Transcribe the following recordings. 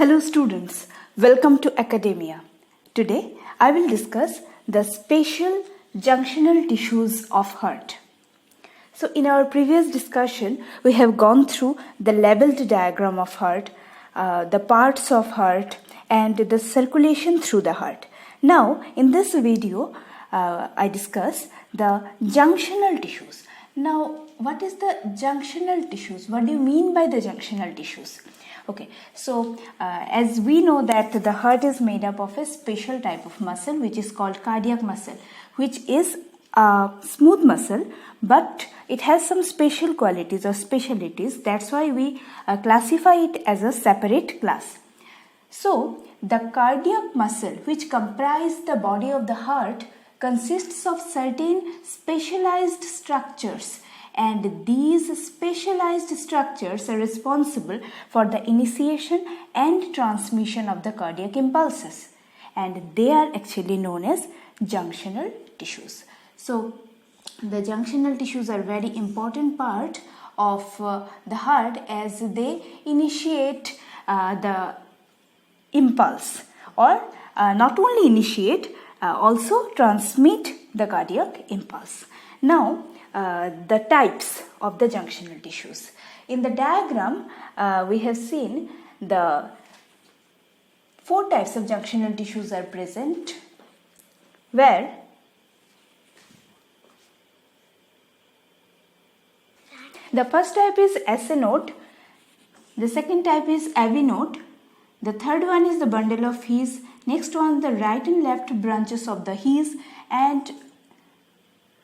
Hello students, welcome to Academia. Today I will discuss the spatial junctional tissues of heart. So in our previous discussion we have gone through the labeled diagram of heart, the parts of heart and the circulation through the heart. Now in this video I discuss the junctional tissues. Now what is the junctional tissues? What do you mean by the junctional tissues? Okay, so as we know that the heart is made up of a special type of muscle which is called cardiac muscle, which is a smooth muscle, but it has some special qualities or specialities. That's why we classify it as a separate class. So the cardiac muscle, which comprise the body of the heart, consists of certain specialized structures, and these specialized structures are responsible for the initiation and transmission of the cardiac impulses, and they are actually known as junctional tissues. So the junctional tissues are very important part of the heart, as they initiate the impulse, or not only initiate, also transmit the cardiac impulse. Now the types of the junctional tissues. In the diagram we have seen the 4 types of junctional tissues are present, where the first type is SA node, the second type is AV node, the third one is the bundle of His, next one the right and left branches of the His, and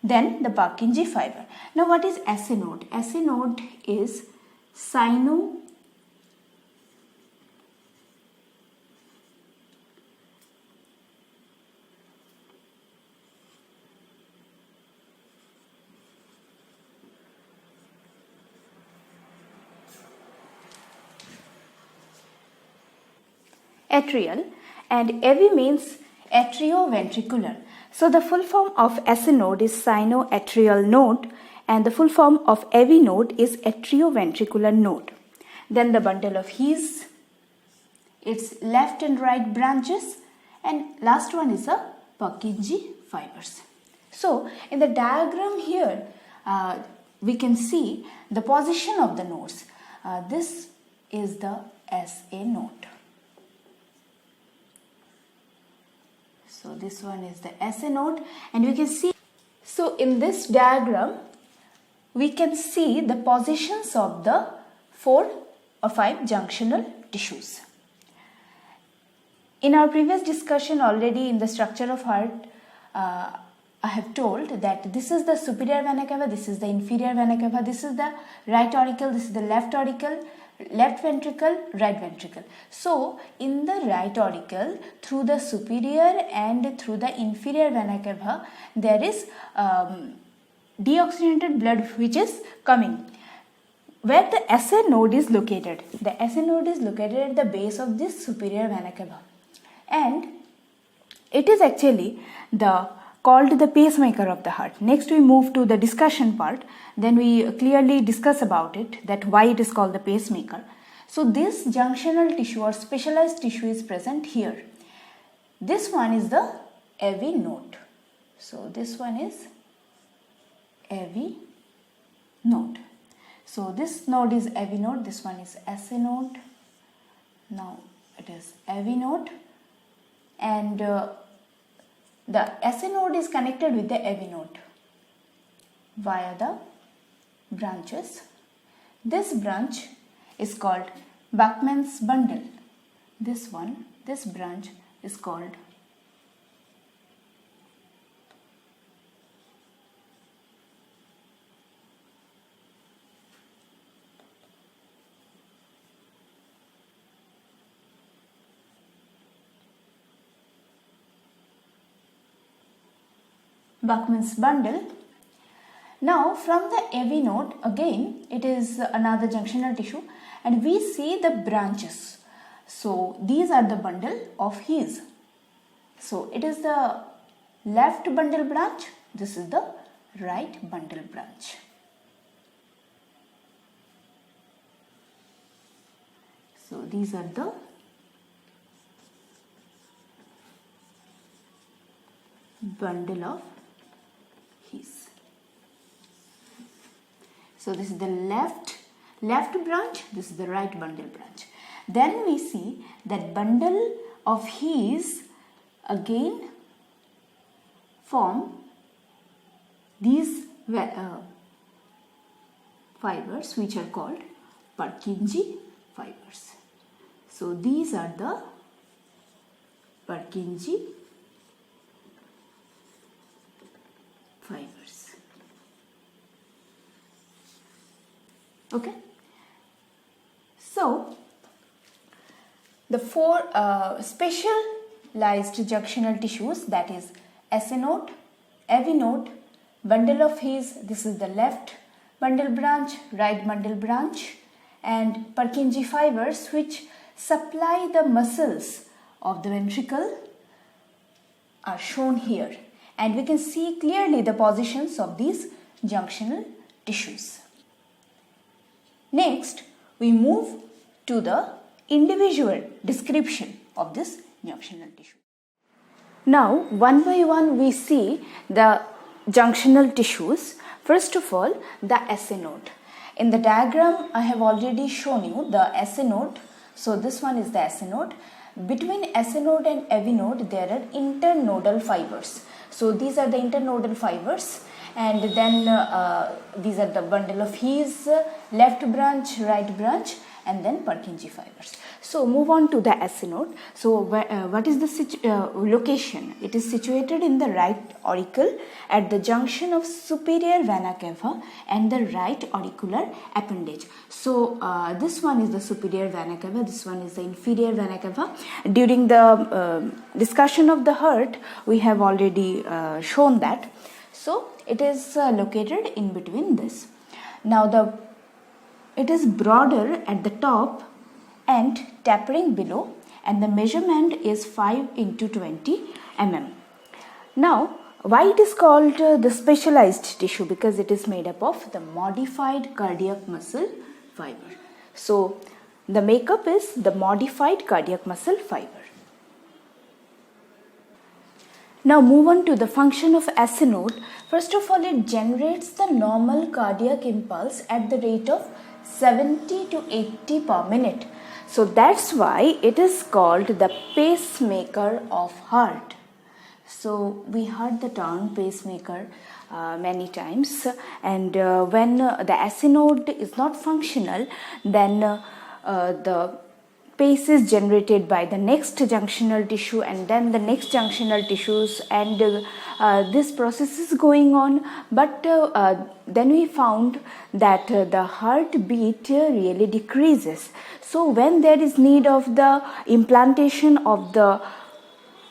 then the Purkinje fiber. Now what is SA node? SA node is sino atrial, and AV means atrioventricular. So the full form of SA node is sinoatrial node, and the full form of AV node is atrioventricular node. Then the bundle of His, its left and right branches, and last one is a Purkinje fibers. So in the diagram here we can see the position of the nodes. This is the SA node. So this one is the SA node, and we can see, so in this diagram we can see the positions of the 4 or 5 junctional tissues. In our previous discussion already in the structure of heart, I have told that this is the superior vena cava, this is the inferior vena cava, this is the right auricle, this is the left auricle, left ventricle, right ventricle. So in the right auricle, through the superior and through the inferior vena cava, there is deoxygenated blood which is coming. Where the SA node is located? The SA node is located at the base of this superior vena cava, and it is actually called the pacemaker of the heart. Next we move to the discussion part, then we clearly discuss about it, that why it is called the pacemaker. So this junctional tissue or specialized tissue is present here. This one is the AV node. So this one is AV node. So this node is AV node, this one is SA node. Now it is AV node, and the SA node is connected with the AV node via the branches. This branch is called Bachmann's bundle. This branch is called Bachmann's bundle. Now from the AV node, again it is another junctional tissue, and we see the branches. So these are the bundle of His. So it is the left bundle branch, this is the right bundle branch. So these are the bundle of His. So this is the left branch, this is the right bundle branch. Then we see that bundle of His again form these fibers which are called Purkinje fibers. So these are the Purkinje fibers. Okay. So the four specialized junctional tissues, that is SA node, AV node, bundle of His, this is the left bundle branch, right bundle branch, and Purkinje fibers which supply the muscles of the ventricle are shown here, and we can see clearly the positions of these junctional tissues. Next, we move to the individual description of this junctional tissue. Now, one by one we see the junctional tissues. First of all, the SA node. In the diagram, I have already shown you the SA node. So this one is the SA node. Between SA node and AV node, there are internodal fibers. So these are the internodal fibers, and then these are the bundle of His, left branch, right branch, and then Purkinje fibers. So move on to the SA node. So what is the location? It is situated in the right auricle at the junction of superior vena cava and the right auricular appendage. So this one is the superior vena cava, this one is the inferior vena cava. During the discussion of the heart, we have already shown that. So it is located in between this. Now it is broader at the top and tapering below, and the measurement is 5 into 20 mm. Now, why it is called the specialized tissue? Because it is made up of the modified cardiac muscle fiber. So, the makeup is the modified cardiac muscle fiber. Now move on to the function of SA node. First of all, it generates the normal cardiac impulse at the rate of 70 to 80 per minute. So that's why it is called the pacemaker of heart. So we heard the term pacemaker many times, and when the SA node is not functional, then the pace is generated by the next junctional tissue and then the next junctional tissues, and this process is going on. But then we found that the heartbeat really decreases. So when there is need of the implantation of the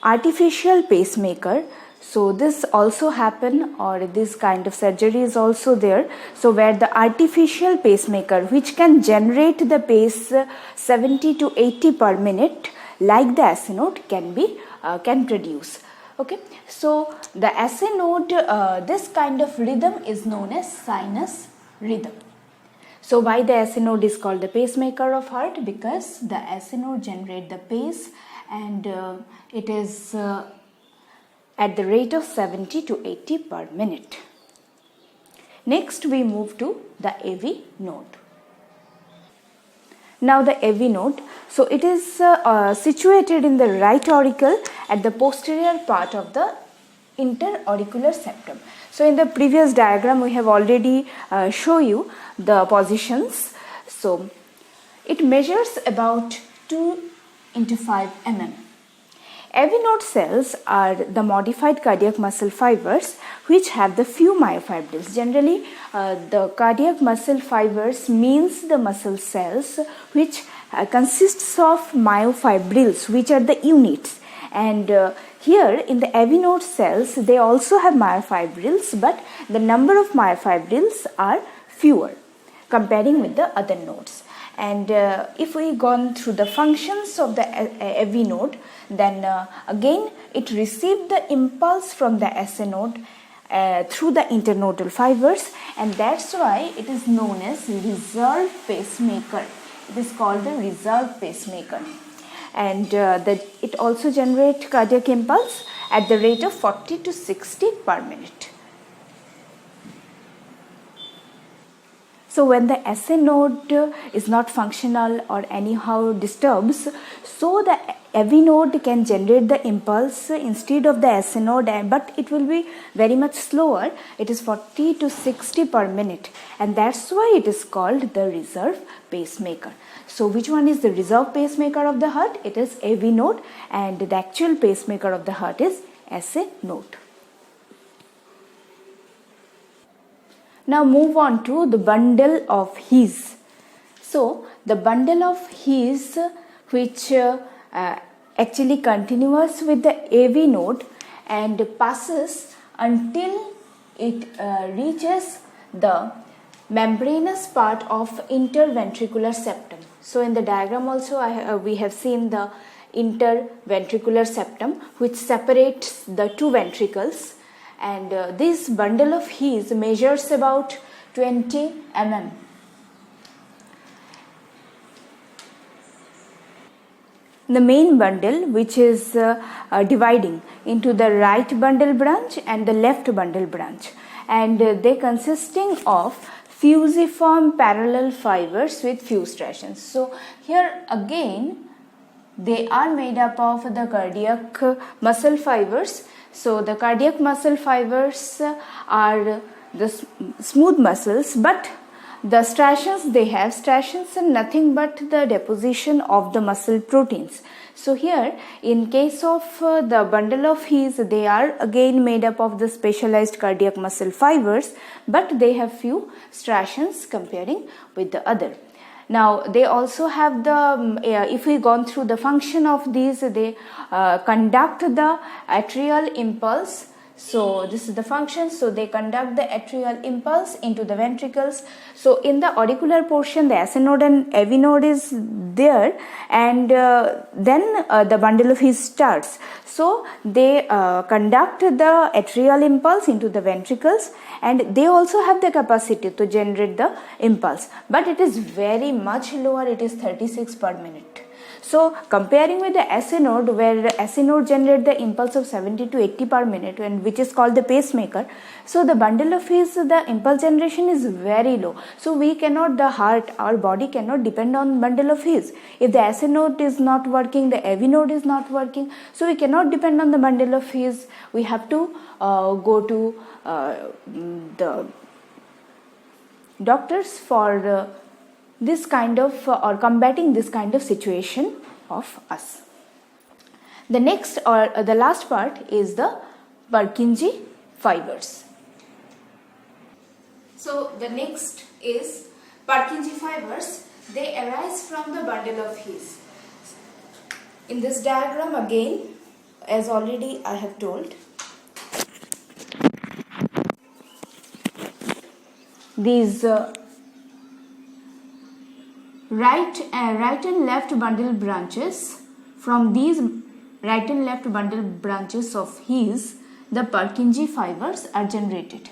artificial pacemaker, so this also happen, or this kind of surgery is also there. So where the artificial pacemaker, which can generate the pace 70 to 80 per minute, like the SA node, can produce. Okay, so the SA node, this kind of rhythm is known as sinus rhythm. So why the SA node is called the pacemaker of heart? Because the SA node generate the pace, and it is at the rate of 70 to 80 per minute. Next we move to the AV node. Now the AV node, so it is situated in the right auricle at the posterior part of the interauricular septum. So in the previous diagram we have already shown you the positions. So it measures about 2 into 5 mm. AV node cells are the modified cardiac muscle fibers which have the few myofibrils. Generally, the cardiac muscle fibers means the muscle cells which consists of myofibrils, which are the units. And here in the AV node cells, they also have myofibrils, but the number of myofibrils are fewer comparing with the other nodes. And if we gone through the functions of the AV node, then again it received the impulse from the SA node through the internodal fibers, and that's why it is known as reserve pacemaker. It is called the reserve pacemaker. And it also generates cardiac impulse at the rate of 40 to 60 per minute. So when the SA node is not functional or anyhow disturbs, so the AV node can generate the impulse instead of the SA node, but it will be very much slower. It is 40 to 60 per minute, and that's why it is called the reserve pacemaker. So which one is the reserve pacemaker of the heart? It is AV node, and the actual pacemaker of the heart is SA node. Now move on to the bundle of His. So the bundle of His, which actually continues with the AV node and passes until it reaches the membranous part of interventricular septum. So in the diagram also we have seen the interventricular septum, which separates the two ventricles. And this bundle of His measures about 20 mm. The main bundle, which is dividing into the right bundle branch and the left bundle branch, and they consisting of fusiform parallel fibers with few striations. So here again they are made up of the cardiac muscle fibers. So the cardiac muscle fibers are the smooth muscles, but the striations they have, striations are nothing but the deposition of the muscle proteins. So here in case of the bundle of His, they are again made up of the specialized cardiac muscle fibers, but they have few striations comparing with the other. Now they also have the, if we gone through the function of these, they conduct the atrial impulse. So this is the function. So they conduct the atrial impulse into the ventricles. So in the auricular portion, the SA node and AV node is there, and then the bundle of His starts. So they conduct the atrial impulse into the ventricles, and they also have the capacity to generate the impulse, but it is very much lower. It is 36 per minute. So comparing with the SA node, where the SA node generates the impulse of 70 to 80 per minute, and which is called the pacemaker, so the bundle of His, the impulse generation is very low. So we cannot, the heart, our body cannot depend on bundle of His. If the SA node is not working, the AV node is not working, so we cannot depend on the bundle of His. We have to go to the doctors for this kind of or combating this kind of situation of us. The next or the last part is the Purkinje fibers. So the next is Purkinje fibers. They arise from the bundle of His. In this diagram again, as already I have told, these right and left bundle branches, from these right and left bundle branches of His, the Purkinje fibers are generated.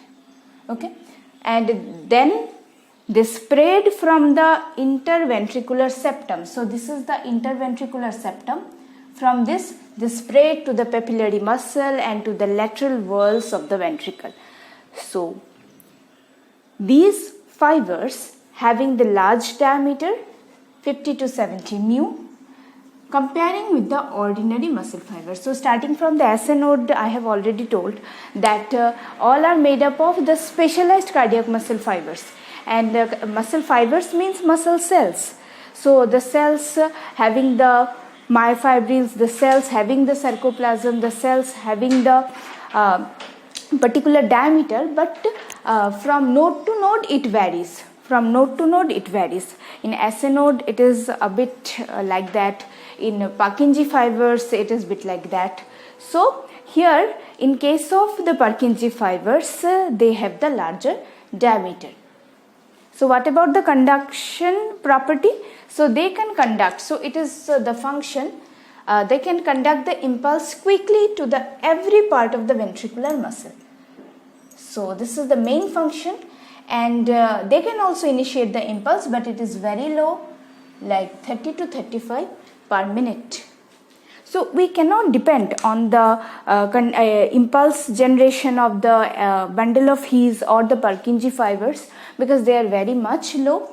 Okay, and then they spread from the interventricular septum. So this is the interventricular septum. From this they spread to the papillary muscle and to the lateral walls of the ventricle. So these fibers having the large diameter 50 to 70 mu, comparing with the ordinary muscle fibers. So starting from the SA node, I have already told that all are made up of the specialized cardiac muscle fibers, and muscle fibers means muscle cells. So the cells having the myofibrils, the cells having the sarcoplasm, the cells having the particular diameter, but from node to node it varies. From node to node it varies. In SA node it is a bit like that. In Purkinje fibers it is a bit like that. So here in case of the Purkinje fibers, they have the larger diameter. So what about the conduction property? So they can conduct. So it is the function. They can conduct the impulse quickly to the every part of the ventricular muscle. So this is the main function. And they can also initiate the impulse, but it is very low, like 30 to 35 per minute. So we cannot depend on the impulse generation of the bundle of His or the Purkinje fibers, because they are very much low.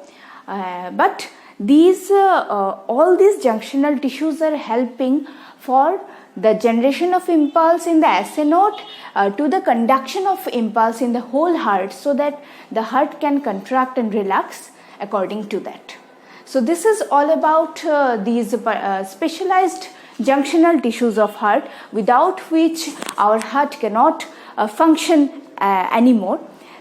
But these all these junctional tissues are helping for the generation of impulse in the SA node to the conduction of impulse in the whole heart, so that the heart can contract and relax according to that. So this is all about these specialized junctional tissues of heart, without which our heart cannot function anymore.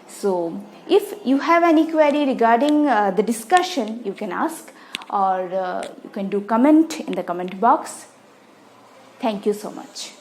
So if you have any query regarding the discussion, you can ask, or you can do comment in the comment box. Thank you so much.